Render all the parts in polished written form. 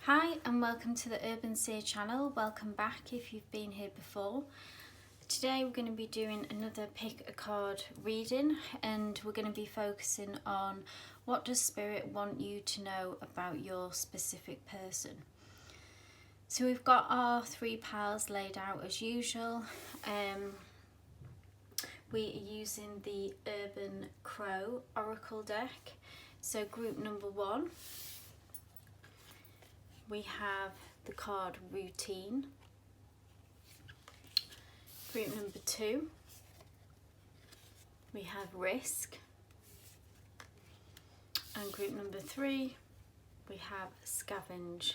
Hi and welcome to the Urban Seer channel. Welcome back if you've been here before. Today we're going to be doing another pick a card reading, and we're going to be focusing on what does Spirit want you to know about your specific person. So we've got our three piles laid out as usual. We are using the Urban Crow Oracle deck. So group number 1, we have the card Routine. Group number 2, we have Risk. And group number 3, we have Scavenge.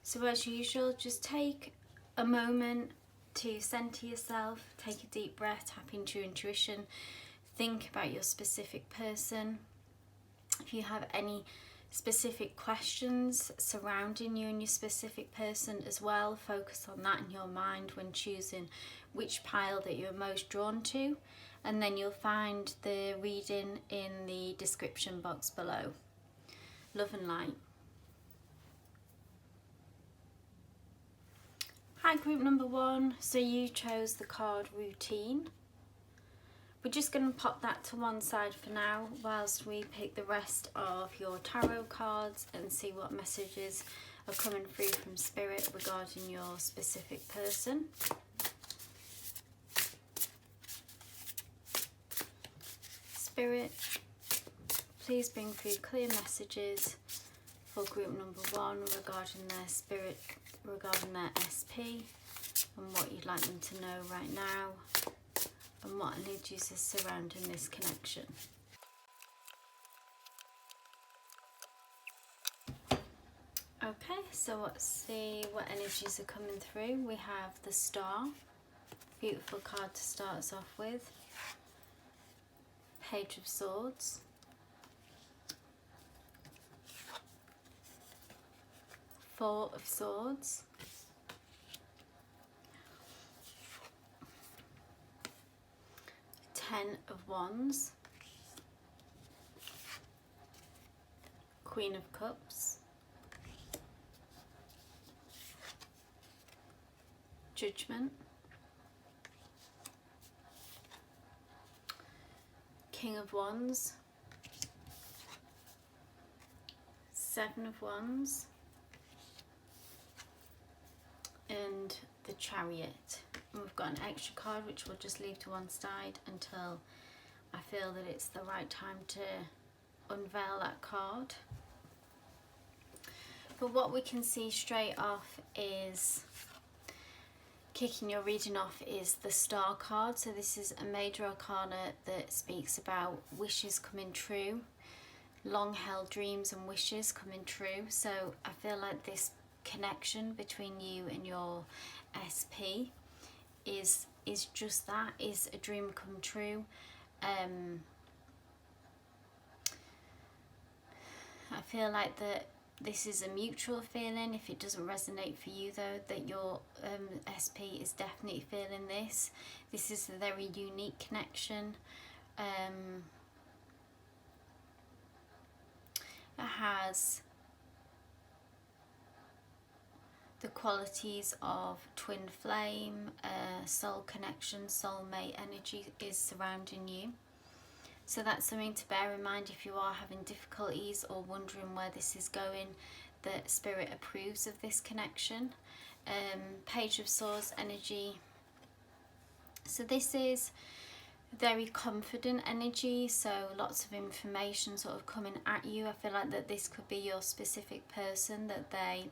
So as usual, just take a moment to centre yourself, take a deep breath, tap into your intuition, think about your specific person. If you have any specific questions surrounding you and your specific person as well, focus on that in your mind when choosing which pile that you're most drawn to, and then you'll find the reading in the description box below. Love and light. Hi group number 1, so you chose the card Routine. We're just going to pop that to one side for now whilst we pick the rest of your tarot cards and see what messages are coming through from Spirit regarding your specific person. Spirit, please bring through clear messages for group number 1 regarding their SP and what you'd like them to know right now, and what energies are surrounding this connection. Okay, so let's see what energies are coming through. We have the Star, beautiful card to start us off with. Page of Swords. Four of Swords. Ten of Wands. Queen of Cups. Judgment. King of Wands. Seven of Wands. And the Chariot. And we've got an extra card which we'll just leave to one side until I feel that it's the right time to unveil that card. But what we can see straight off is, kicking your reading off, is the Star card. So this is a major arcana that speaks about wishes coming true, long held dreams and wishes coming true. So I feel like this connection between you and your SP is just that, is a dream come true. I feel like that this is a mutual feeling. If it doesn't resonate for you though, that your SP is definitely feeling this. This is a very unique connection. It has the qualities of twin flame, soul connection, soulmate energy is surrounding you. So that's something to bear in mind if you are having difficulties or wondering where this is going, that Spirit approves of this connection. Page of Swords energy. So this is very confident energy, so lots of information sort of coming at you. I feel like that this could be your specific person, that they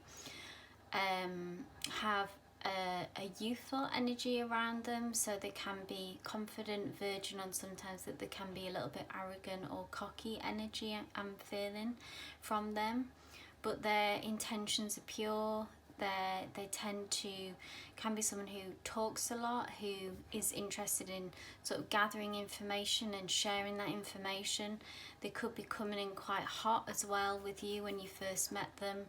have a youthful energy around them, so they can be confident, virgin, and sometimes that they can be a little bit arrogant or cocky energy I'm feeling from them, but their intentions are pure. They tend to, can be someone who talks a lot, who is interested in sort of gathering information and sharing that information. They could be coming in quite hot as well with you when you first met them.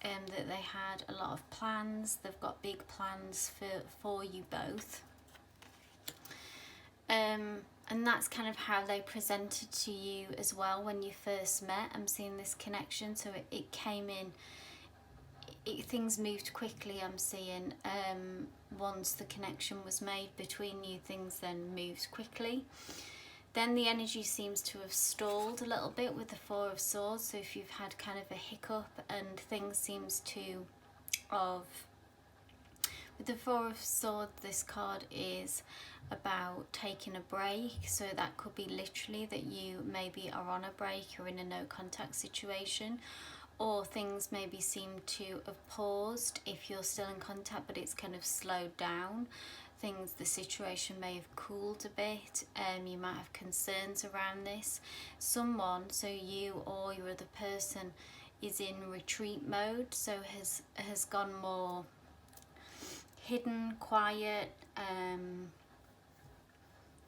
That they had a lot of plans. They've got big plans for you both. And that's kind of how they presented to you as well when you first met. I'm seeing this connection, so it came in, things moved quickly, I'm seeing. Once the connection was made between you, things then moved quickly. Then the energy seems to have stalled a little bit with the Four of Swords. So if you've had kind of a hiccup and things seems to with the Four of Swords, this card is about taking a break. So that could be literally that you maybe are on a break, you're in a no contact situation, or things maybe seem to have paused if you're still in contact, but it's kind of slowed down. The situation may have cooled a bit. You might have concerns around this. Someone, so you or your other person, is in retreat mode, so has gone more hidden, quiet,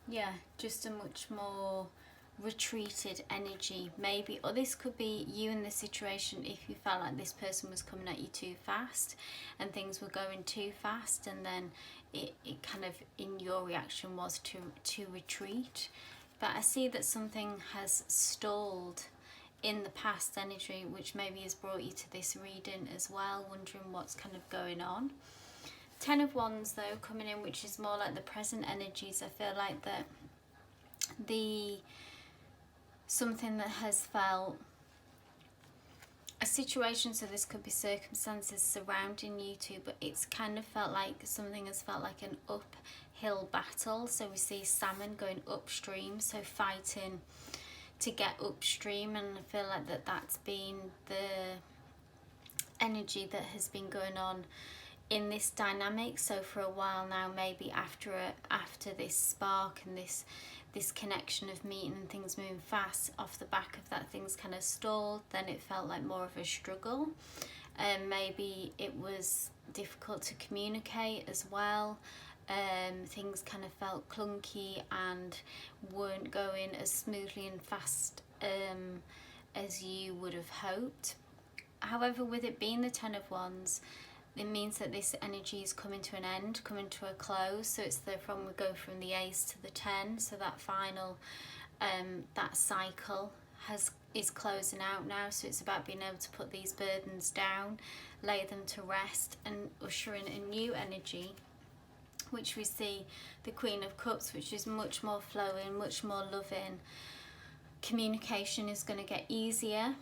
yeah, just a much more retreated energy maybe. Or this could be you in this situation if you felt like this person was coming at you too fast and things were going too fast, and then it kind of in your reaction was to retreat. But I see that something has stalled in the past energy, which maybe has brought you to this reading as well, wondering what's kind of going on. Ten of Wands though coming in, which is more like the present energies. I feel like that something that has felt a situation, so this could be circumstances surrounding you two, but it's kind of felt like something has felt like an uphill battle. So we see salmon going upstream, so fighting to get upstream, and I feel like that's been the energy that has been going on in this dynamic. So for a while now, maybe after this spark and this connection of meeting and things moving fast, off the back of that things kind of stalled, then it felt like more of a struggle, and maybe it was difficult to communicate as well. Things kind of felt clunky and weren't going as smoothly and fast as you would have hoped. However, with it being the Ten of Wands, it means that this energy is coming to an end, coming to a close. So it's we go from the Ace to the 10. So that final, that cycle is closing out now. So it's about being able to put these burdens down, lay them to rest, and usher in a new energy, which we see the Queen of Cups, which is much more flowing, much more loving. Communication is going to get easier.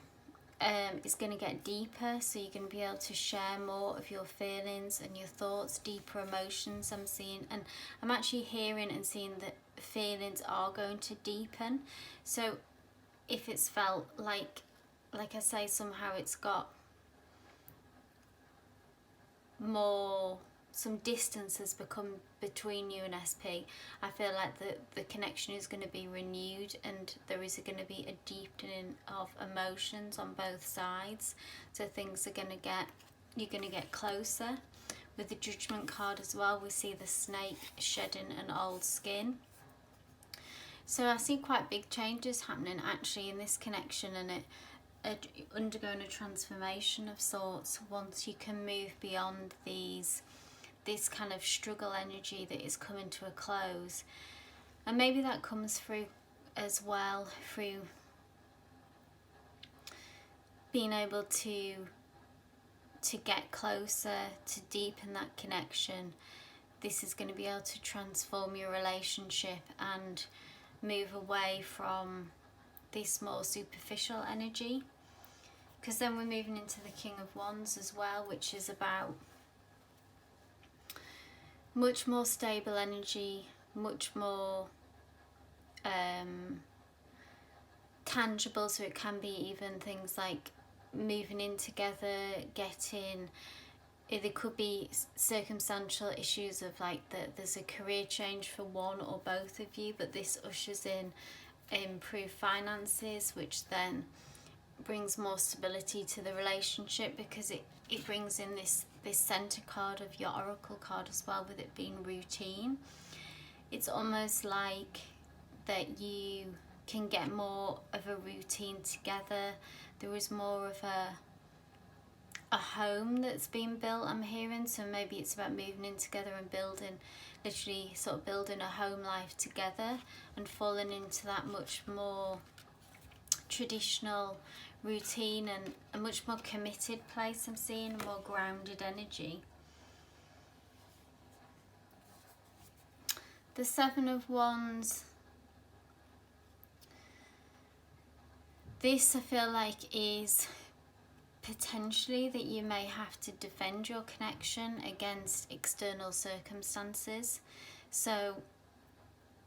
It's going to get deeper, so you're going to be able to share more of your feelings and your thoughts, deeper emotions I'm seeing, and I'm actually hearing and seeing that feelings are going to deepen. So if it's felt like I say, somehow it's got more, some distance has become between you and SP, I feel like the connection is going to be renewed, and there is going to be a deepening of emotions on both sides. So things are going to get, you're going to get closer. With the Judgment card as well, we see the snake shedding an old skin. So I see quite big changes happening actually in this connection, and it undergoing a transformation of sorts once you can move beyond this kind of struggle energy that is coming to a close. And maybe that comes through as well, through being able to get closer, to deepen that connection. This is going to be able to transform your relationship and move away from this more superficial energy, because then we're moving into the King of Wands as well, which is about much more stable energy, much more tangible. So it can be even things like moving in together, there could be circumstantial issues of like that there's a career change for one or both of you, but this ushers in improved finances, which then brings more stability to the relationship, because it brings in this center card of your oracle card as well, with it being routine. It's almost like that you can get more of a routine together. There is more of a home that's being built, I'm hearing. So maybe it's about moving in together and building, literally sort of building a home life together and falling into that much more traditional routine and a much more committed place. I'm seeing a more grounded energy. The Seven of Wands. This I feel like is potentially that you may have to defend your connection against external circumstances. So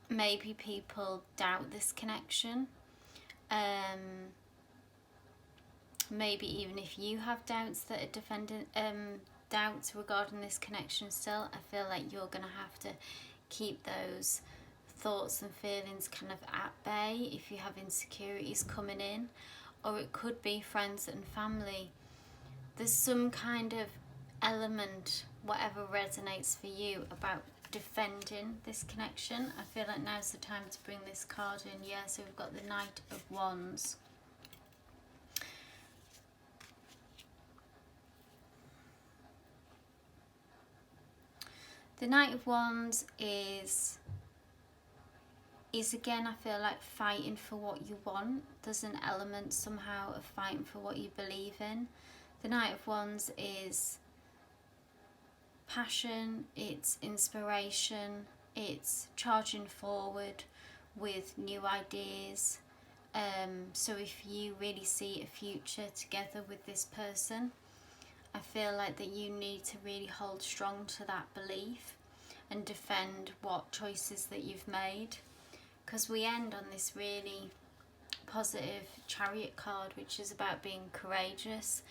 maybe people doubt this connection. Maybe even if you have doubts that are defending, doubts regarding this connection still, I feel like you're going to have to keep those thoughts and feelings kind of at bay if you have insecurities coming in. Or it could be friends and family. There's some kind of element, whatever resonates for you, about defending this connection. I feel like now's the time to bring this card in. Yeah, so we've got the Knight of Wands. The Knight of Wands is again, I feel like fighting for what you want. There's an element somehow of fighting for what you believe in. The Knight of Wands is passion, it's inspiration, it's charging forward with new ideas. So if you really see a future together with this person, I feel like that you need to really hold strong to that belief and defend what choices that you've made. Because we end on this really positive Chariot card, which is about being courageous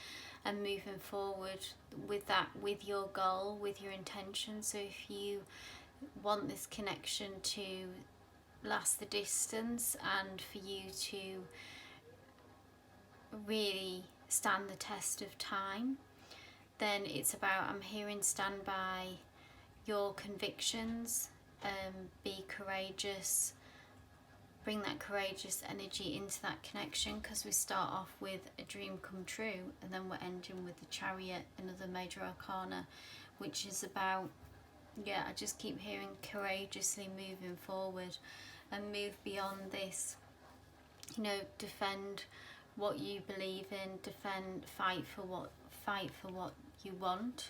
and moving forward with that, with your goal, with your intention. So if you want this connection to last the distance and for you to really stand the test of time, then it's about, I'm hearing, stand by your convictions, be courageous, bring that courageous energy into that connection, because we start off with a dream come true and then we're ending with the Chariot, another major arcana, which is about, yeah, I just keep hearing courageously moving forward and move beyond this, you know, defend what you believe in, defend, fight for what you want.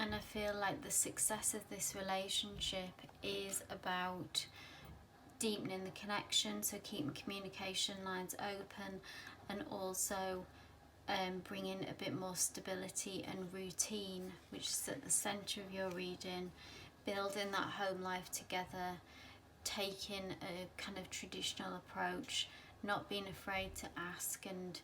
And I feel like the success of this relationship is about deepening the connection, so keeping communication lines open, and also bringing a bit more stability and routine, which is at the centre of your reading, building that home life together, taking a kind of traditional approach, not being afraid to ask and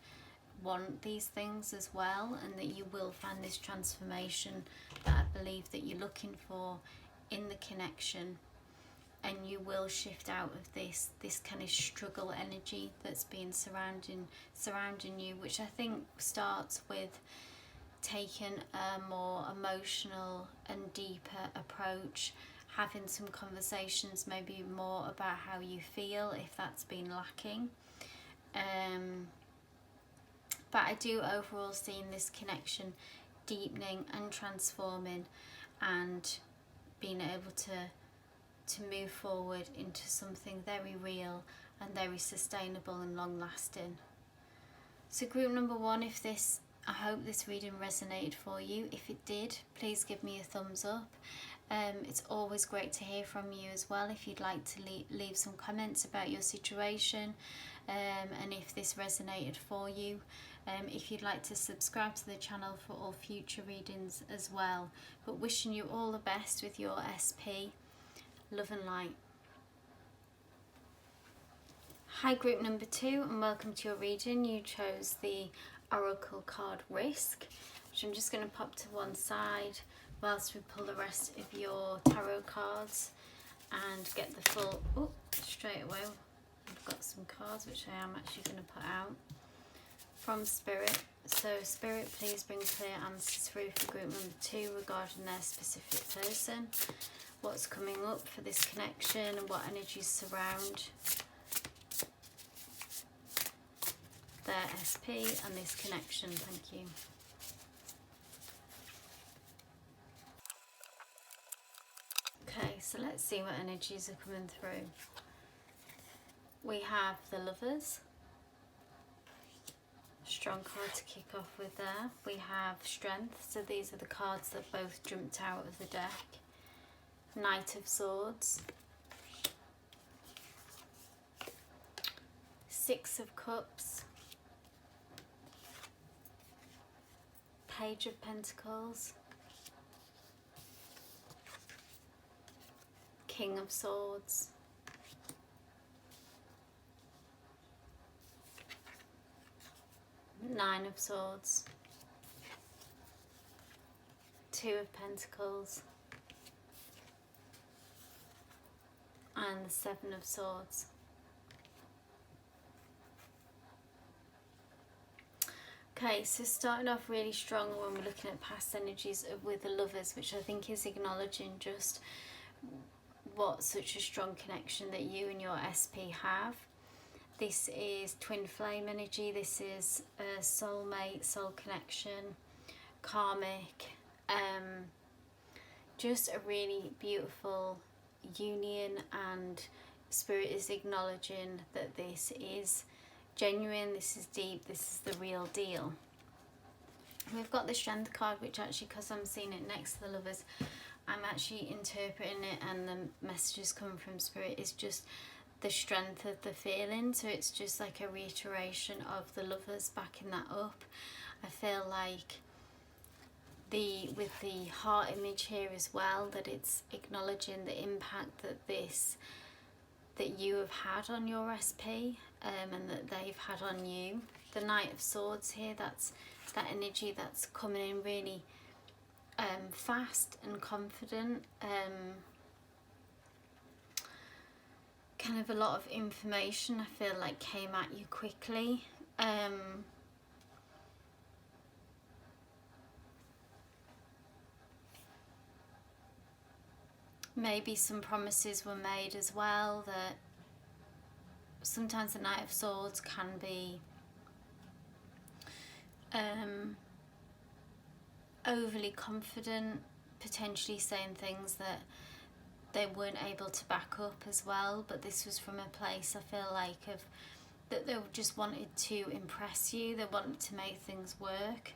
want these things as well, and that you will find this transformation that I believe that you're looking for in the connection, and you will shift out of this kind of struggle energy that's been surrounding you, which I think starts with taking a more emotional and deeper approach, having some conversations maybe more about how you feel if that's been lacking. But I do overall see in this connection deepening and transforming and being able to move forward into something very real and very sustainable and long lasting. So group number 1, I hope this reading resonated for you. If it did, please give me a thumbs up. It's always great to hear from you as well if you'd like to leave some comments about your situation, and if this resonated for you. If you'd like to subscribe to the channel for all future readings as well. But wishing you all the best with your SP. Love and light. Hi group number 2, and welcome to your reading. You chose the Oracle card Risk, which I'm just going to pop to one side whilst we pull the rest of your tarot cards and get the full, straight away I've got some cards which I am actually going to put out from Spirit. So Spirit, please bring clear answers through for group number 2 regarding their specific person, what's coming up for this connection and what energies surround. their SP and this connection. Thank you. Okay, so let's see what energies are coming through. We have the Lovers. Strong card to kick off with there. We have Strength, so these are the cards that both jumped out of the deck. Knight of Swords. Six of Cups. Page of Pentacles. King of Swords. Nine of Swords. Two of Pentacles. And the Seven of Swords. Okay, so starting off really strong when we're looking at past energies with the Lovers, which I think is acknowledging just what such a strong connection that you and your SP have. This is twin flame energy, this is a soulmate, soul connection, karmic, just a really beautiful union, and Spirit is acknowledging that this is genuine, this is deep, this is the real deal. We've got the Strength card, which actually, because I'm seeing it next to the Lovers, I'm actually interpreting it, and the messages coming from Spirit is just the strength of the feeling. So it's just like a reiteration of the Lovers, backing that up. I feel like with the heart image here as well, that it's acknowledging the impact that you have had on your SP, and that they've had on you. The Knight of Swords here, that's that energy that's coming in really fast and confident, kind of a lot of information I feel like came at you quickly. Maybe some promises were made as well, that sometimes the Knight of Swords can be overly confident, potentially saying things that they weren't able to back up as well. But this was from a place, I feel like, of that they just wanted to impress you, they wanted to make things work,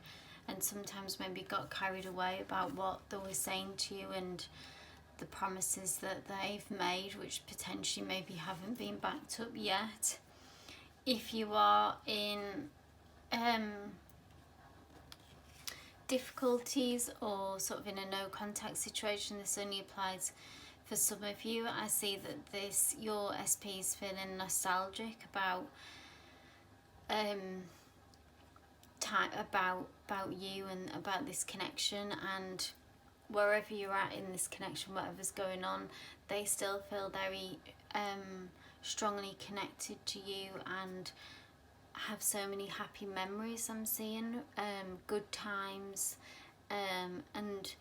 and sometimes maybe got carried away about what they were saying to you and the promises that they've made, which potentially maybe haven't been backed up yet. If you are in difficulties or sort of in a no contact situation, this only applies for some of you. I see that your SP is feeling nostalgic about about you and about this connection, and wherever you're at in this connection, whatever's going on, they still feel very strongly connected to you and have so many happy memories. I'm seeing good times, and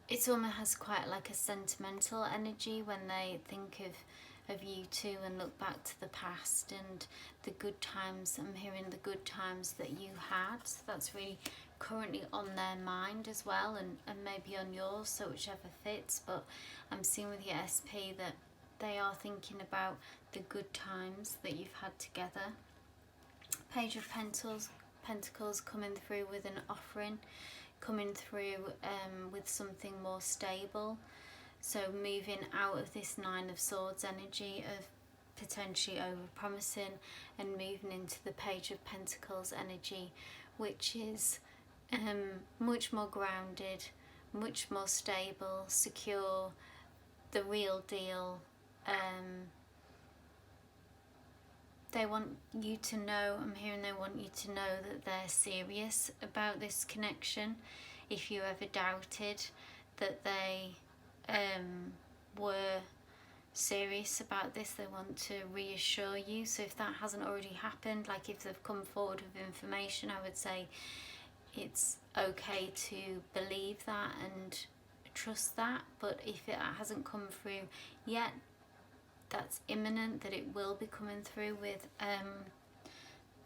it almost has quite like a sentimental energy when they think of you two and look back to the past and the good times. I'm hearing the good times that you had, so that's really currently on their mind as well, and maybe on yours, so whichever fits. But I'm seeing with your SP that they are thinking about the good times that you've had together. Page of Pentacles coming through with an offering, coming through with something more stable. So moving out of this Nine of Swords energy of potentially over promising and moving into the Page of Pentacles energy, which is much more grounded, much more stable, secure, the real deal. They want you to know, I'm hearing they want you to know that they're serious about this connection. If you ever doubted that they were serious about this, they want to reassure you. So if that hasn't already happened, like if they've come forward with information, I would say it's okay to believe that and trust that. But if it hasn't come through yet, that's imminent, that it will be coming through with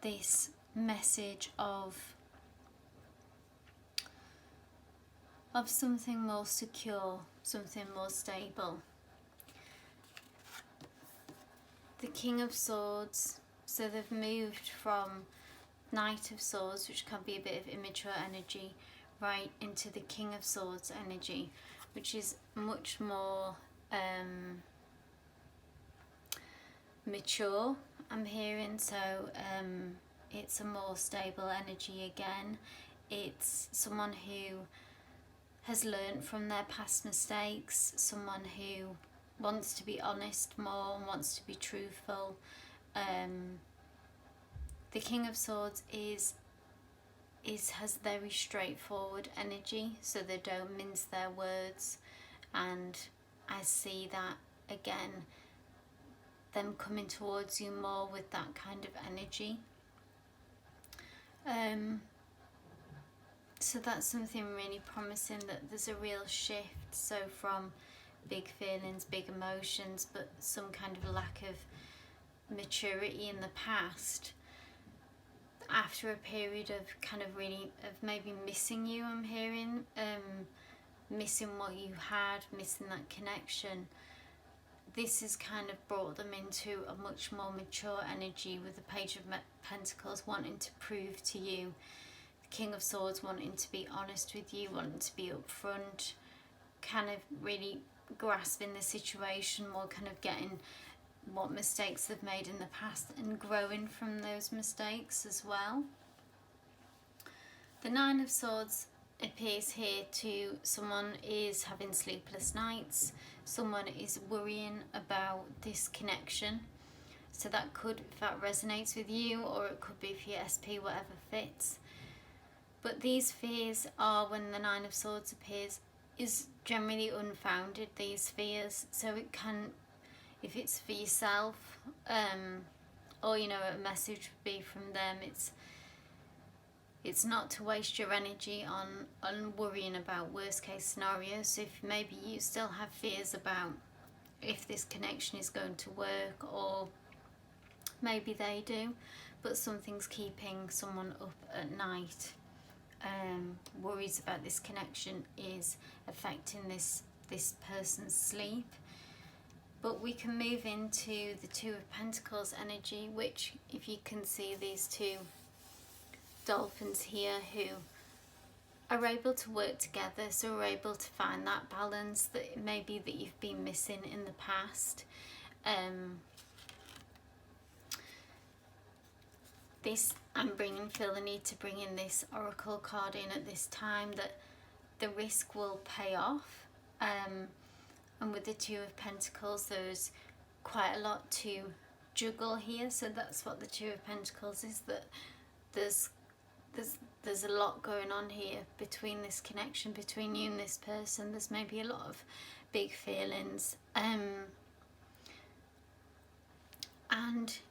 this message of something more secure, something more stable. The King of Swords, so they've moved from Knight of Swords, which can be a bit of immature energy, right into the King of Swords energy, which is much more mature, I'm hearing. So it's a more stable energy again. It's someone who has learned from their past mistakes, someone who wants to be honest more and wants to be truthful. The King of Swords has very straightforward energy, so they don't mince their words, and I see that again, them coming towards you more with that kind of energy. So that's something really promising, that there's a real shift, so from big feelings, big emotions, but some kind of lack of maturity in the past, after a period of kind of really, of maybe missing you, I'm hearing, missing what you had, missing that connection. This has kind of brought them into a much more mature energy, with the Page of Pentacles wanting to prove to you, the King of Swords wanting to be honest with you, wanting to be upfront, kind of really grasping the situation more, kind of getting what mistakes they've made in the past and growing from those mistakes as well. The Nine of Swords appears here to someone is having sleepless nights, someone is worrying about this connection. So that could, if that resonates with you, or it could be for your SP, whatever fits. But these fears are, when the Nine of Swords appears, is generally unfounded, these fears. So it can, if it's for yourself, or you know, a message would be from them, it's not to waste your energy on worrying about worst case scenarios. So if maybe you still have fears about if this connection is going to work, or maybe they do, but something's keeping someone up at night, worries about this connection is affecting this person's sleep. But we can move into the Two of Pentacles energy, which, if you can see these two dolphins here who are able to work together, so we're able to find that balance that maybe that you've been missing in the past. Feel the need to bring in this Oracle card in at this time, that the risk will pay off. And with the Two of Pentacles, there's quite a lot to juggle here. So that's what the Two of Pentacles is, that there's a lot going on here between this connection between you and this person. There's maybe a lot of big feelings, and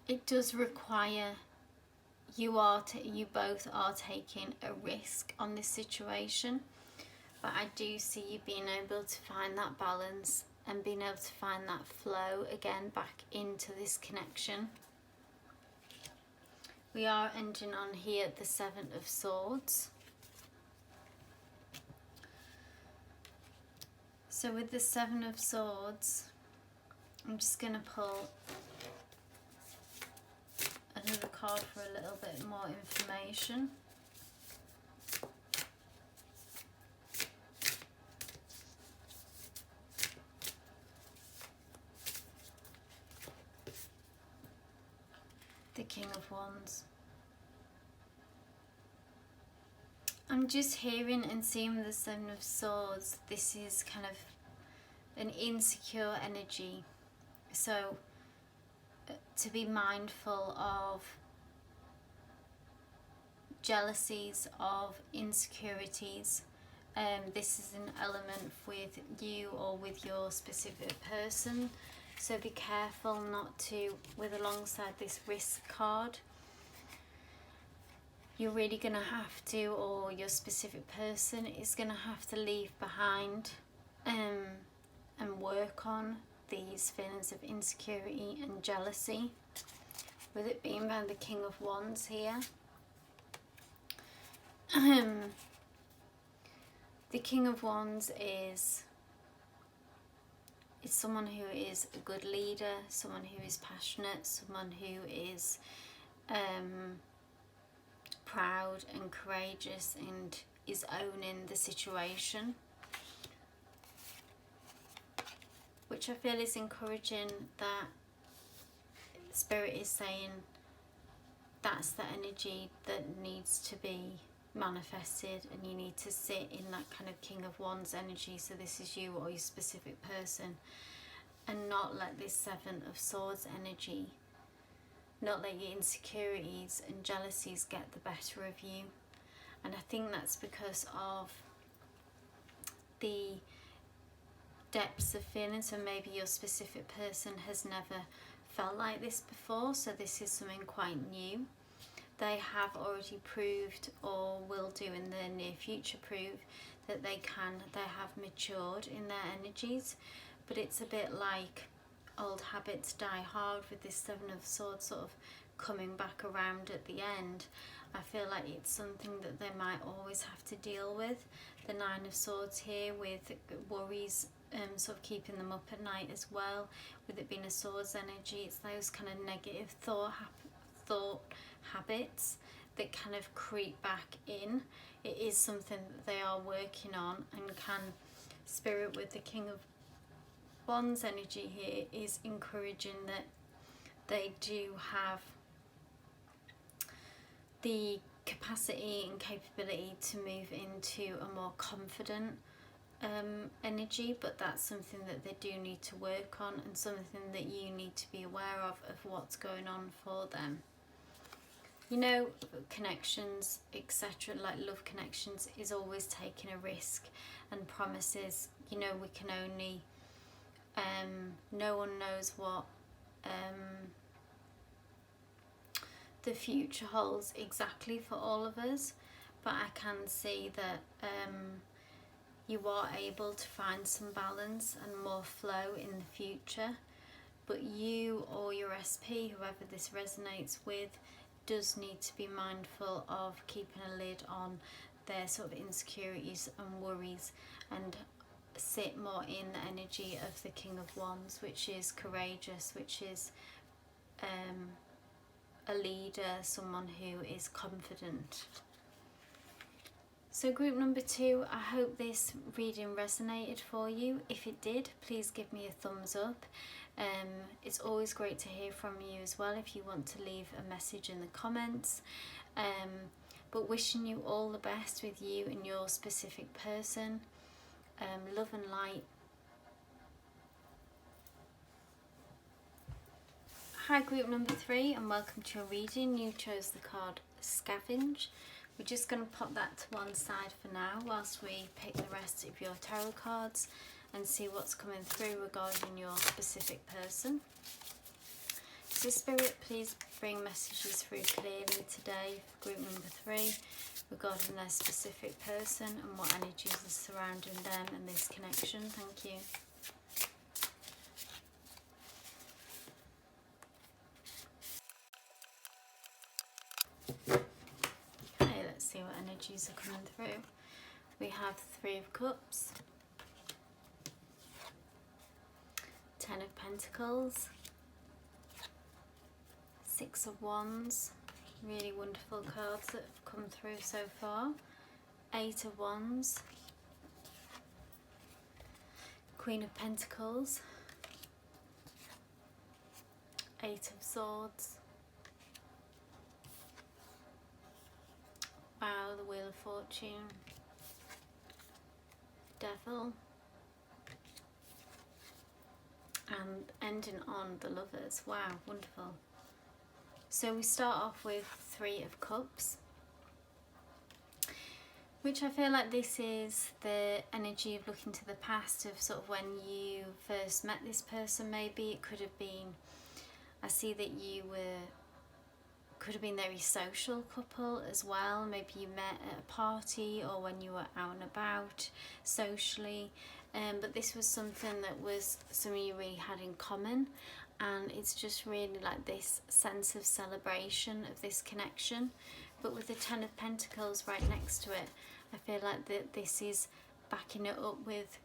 it does require you both are taking a risk on this situation. But I do see you being able to find that balance and being able to find that flow again back into this connection. We are ending on here the Seven of Swords. So with the Seven of Swords, I'm just going to pull another card for a little bit more information. The King of Wands. I'm just hearing and seeing the Seven of Swords. This is kind of an insecure energy. So to be mindful of jealousies, of insecurities. This is an element with you or with your specific person. So be careful not to, alongside this risk card, you're really going to have to, or your specific person is going to have to leave behind and work on these feelings of insecurity and jealousy. with it being around the King of Wands here. The King of Wands is someone who is a good leader, someone who is passionate, someone who is proud and courageous and is owning the situation, which I feel is encouraging, that Spirit is saying that's the energy that needs to be manifested, and you need to sit in that kind of King of Wands energy. So this is you or your specific person, and not let this Seven of Swords energy, not let your insecurities and jealousies get the better of you. And I think that's because of the depths of feeling. So maybe your specific person has never felt like this before, so this is something quite new. They have already proved, or will do in the near future, prove that they have matured in their energies. But it's a bit like old habits die hard, with this Seven of Swords sort of coming back around at the end. I feel like it's something that they might always have to deal with. The Nine of Swords here, with worries sort of keeping them up at night as well. With it being a Swords energy, it's those kind of negative thought habits that kind of creep back in. It is something that they are working on, and can Spirit with the King of Wands energy here is encouraging that they do have the capacity and capability to move into a more confident energy, but that's something that they do need to work on, and something that you need to be aware of what's going on for them. You know, connections, etc., like love connections, is always taking a risk, and promises, you know, we can only no one knows what the future holds exactly for all of us, but I can see that you are able to find some balance and more flow in the future. But you or your SP, whoever this resonates with, does need to be mindful of keeping a lid on their sort of insecurities and worries, and sit more in the energy of the King of Wands, which is courageous, which is a leader, someone who is confident. So group number 2, I hope this reading resonated for you. If it did, please give me a thumbs up. It's always great to hear from you as well if you want to leave a message in the comments. But wishing you all the best with you and your specific person. Love and light. Hi group number 3, and welcome to your reading. You chose the card Scavenge. We're just going to pop that to one side for now whilst we pick the rest of your tarot cards and see what's coming through regarding your specific person. So Spirit, please bring messages through clearly today for group number 3 regarding their specific person and what energies are surrounding them and this connection. Thank you. Okay, let's see what energies are coming through. We have 3 of Cups, 10 of Pentacles, 6 of Wands, really wonderful cards that have come through so far, 8 of Wands, Queen of Pentacles, 8 of Swords, wow, the Wheel of Fortune, Devil, and ending on the Lovers. Wow, wonderful. So we start off with 3 of Cups, which I feel like this is the energy of looking to the past, of sort of when you first met this person. Maybe it could have been, I see that you could have been a very social couple as well. Maybe you met at a party or when you were out and about socially. But this was something that was something you really had in common. and it's just really like this sense of celebration of this connection. But with the Ten of Pentacles right next to it, I feel like that this is backing it up with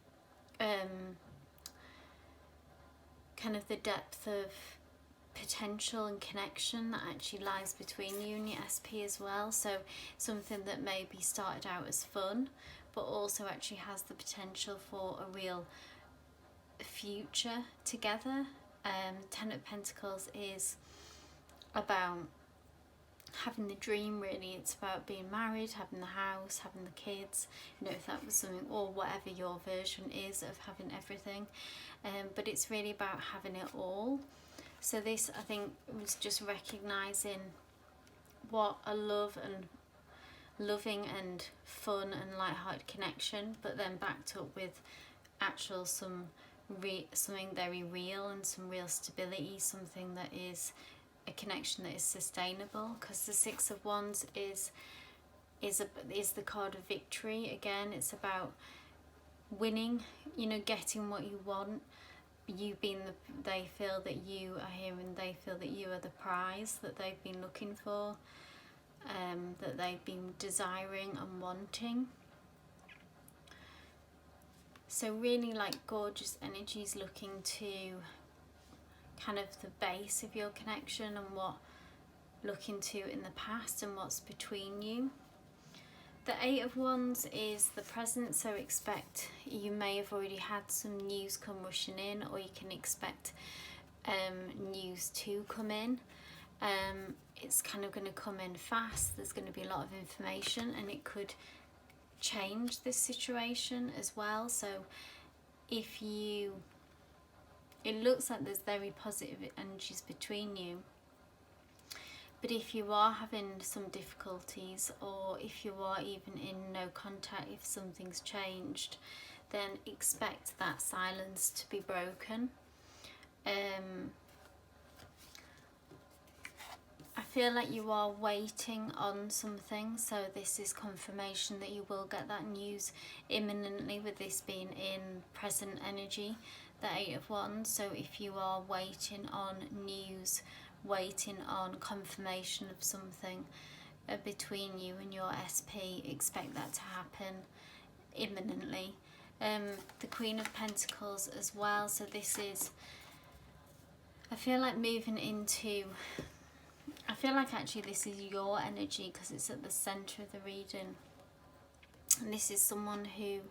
kind of the depth of potential and connection that actually lies between you and your SP as well. So something that maybe started out as fun, but also actually has the potential for a real future together. Ten of Pentacles is about having the dream, really. It's about being married, having the house, having the kids, you know, if that was something, or whatever your version is of having everything. But it's really about having it all. So this, I think, was just recognising what a loving and fun and light-hearted connection, but then backed up with actual something very real and some real stability, something that is a connection that is sustainable. Because the Six of Wands is the card of victory. Again, it's about winning, you know, getting what you want. You being they feel that you are here, and they feel that you are the prize that they've been looking for, that they've been desiring and wanting. So really like gorgeous energies looking to kind of the base of your connection, and what looking to in the past and what's between you. The Eight of Wands is the present, so expect, you may have already had some news come rushing in, or you can expect news to come in. It's kind of going to come in fast. There's going to be a lot of information, and it could change this situation as well. So if you, it looks like there's very positive energies between you. But if you are having some difficulties, or if you are even in no contact, if something's changed, then expect that silence to be broken. I feel like you are waiting on something, so this is confirmation that you will get that news imminently, with this being in present energy, the Eight of Wands. So if you are waiting on news, waiting on confirmation of something between you and your SP, expect that to happen imminently. The Queen of Pentacles as well, so this is, I feel like moving into, I feel like actually this is your energy, because it's at the centre of the reading, and this is someone who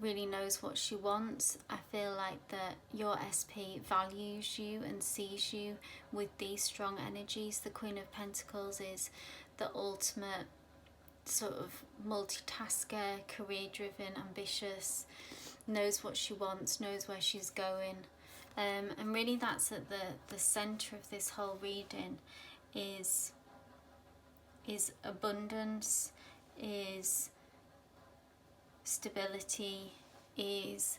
really knows what she wants. I feel like that your SP values you and sees you with these strong energies. The Queen of Pentacles is the ultimate sort of multitasker, career driven, ambitious, knows what she wants, knows where she's going, and really that's at the centre of this whole reading, is abundance, is stability, is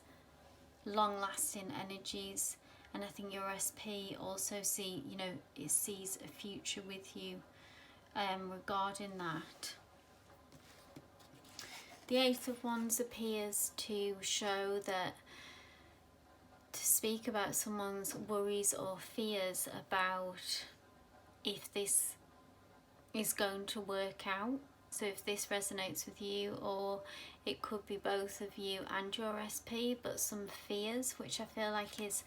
long-lasting energies. And I think your SP also it sees a future with you regarding that. The Eight of Wands appears to show that, to speak about someone's worries or fears about if this is going to work out. So if this resonates with you, or it could be both of you and your SP, but some fears, which I feel like is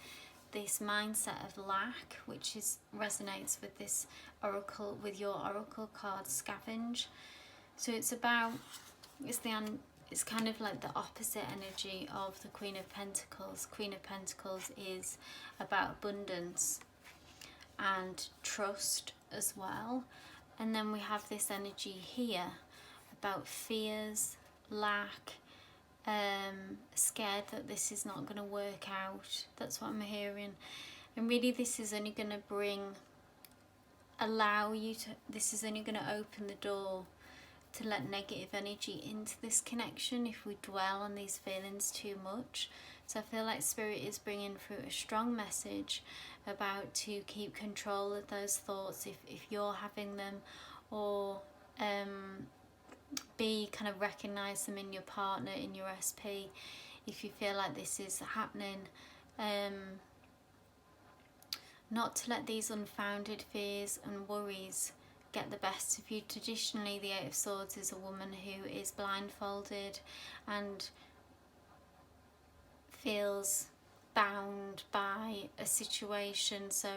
this mindset of lack, which resonates with this oracle, with your oracle card, Scavenge. So it's about, it's kind of like the opposite energy of the Queen of Pentacles. Queen of Pentacles is about abundance and trust as well. And then we have this energy here about fears, lack, scared that this is not going to work out. That's what I'm hearing. And really this is only going to this is only going to open the door to let negative energy into this connection if we dwell on these feelings too much. So I feel like Spirit is bringing through a strong message about to keep control of those thoughts if you're having them, or kind of recognise them in your partner, in your SP, if you feel like this is happening. not to let these unfounded fears and worries get the best of you. Traditionally, the Eight of Swords is a woman who is blindfolded and feels bound by a situation. So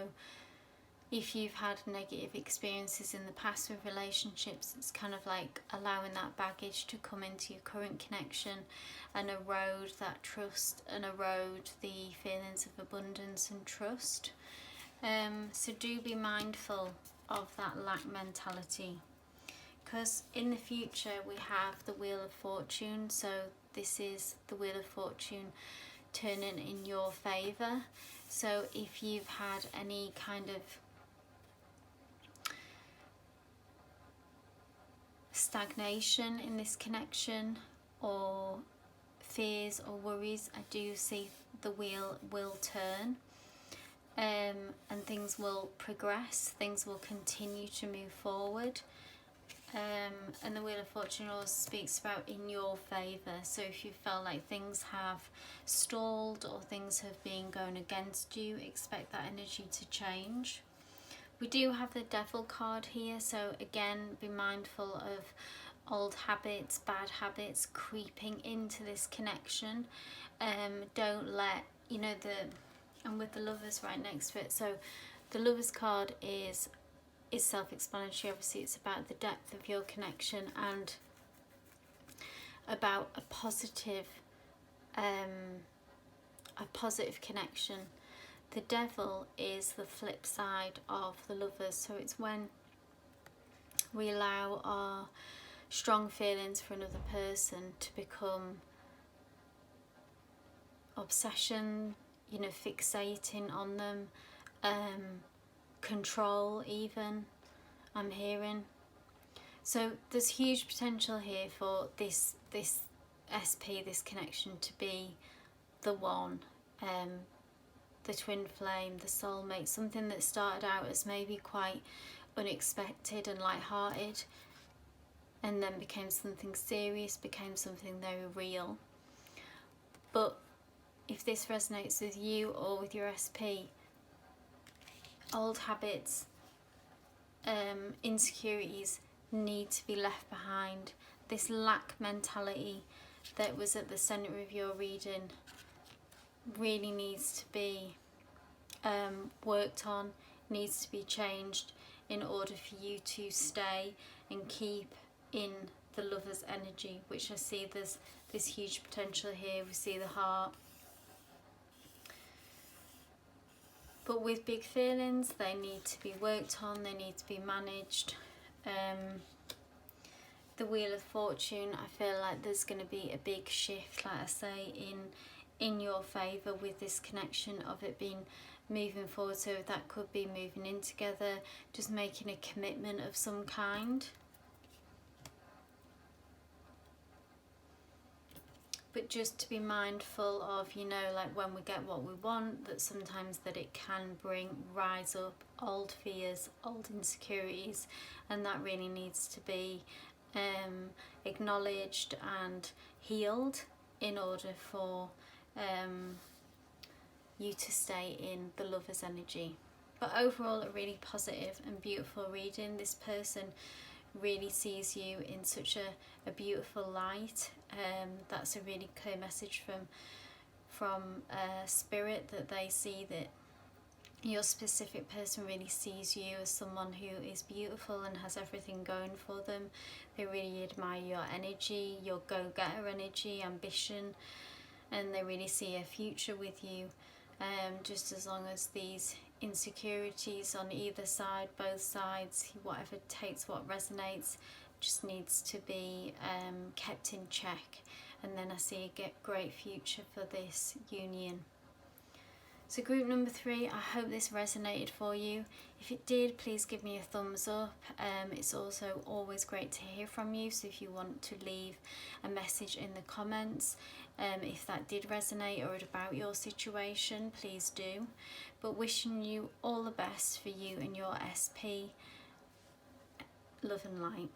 if you've had negative experiences in the past with relationships, it's kind of like allowing that baggage to come into your current connection and erode that trust and erode the feelings of abundance and trust. So do be mindful of that lack mentality, because in the future we have the Wheel of Fortune. So this is the Wheel of Fortune turning in your favour. So if you've had any kind of stagnation in this connection or fears or worries, I do see the wheel will turn, and things will progress, things will continue to move forward. And the Wheel of Fortune also speaks about in your favour. So if you felt like things have stalled or things have been going against you, expect that energy to change. We do have the Devil card here, so again, be mindful of old habits, bad habits creeping into this connection. Don't let, and with the Lovers right next to it, so the Lovers card is self-explanatory. Obviously it's about the depth of your connection and about a positive connection. The Devil is the flip side of the Lovers, so it's when we allow our strong feelings for another person to become obsession, fixating on them, control even, I'm hearing. So there's huge potential here for this SP, this connection, to be the one, the twin flame, the soulmate, something that started out as maybe quite unexpected and light-hearted and then became something serious, became something very real. But if this resonates with you or with your SP, old habits, insecurities need to be left behind. This lack mentality that was at the centre of your reading really needs to be worked on, needs to be changed in order for you to stay and keep in the Lover's energy, which I see there's this huge potential here. We see the heart. But with big feelings, they need to be worked on, they need to be managed. The Wheel of Fortune, I feel like there's going to be a big shift, like I say, in your favour with this connection of it being moving forward. So that could be moving in together, just making a commitment of some kind. But just to be mindful of, like when we get what we want, that sometimes that it can rise up old fears, old insecurities, and that really needs to be acknowledged and healed in order for you to stay in the Lover's energy. But overall, a really positive and beautiful reading. This person really sees you in such a beautiful light. That's a really clear message from Spirit, that they see that your specific person really sees you as someone who is beautiful and has everything going for them. They really admire your energy, your go-getter energy, ambition, and they really see a future with you. Just as long as these insecurities on either side, both sides, whatever takes, what resonates, just needs to be kept in check, and then I see a great future for this union. So group number 3, I hope this resonated for you. If it did, please give me a thumbs up. It's also always great to hear from you, so if you want to leave a message in the comments, if that did resonate or about your situation, please do. But wishing you all the best for you and your SP. Love and light.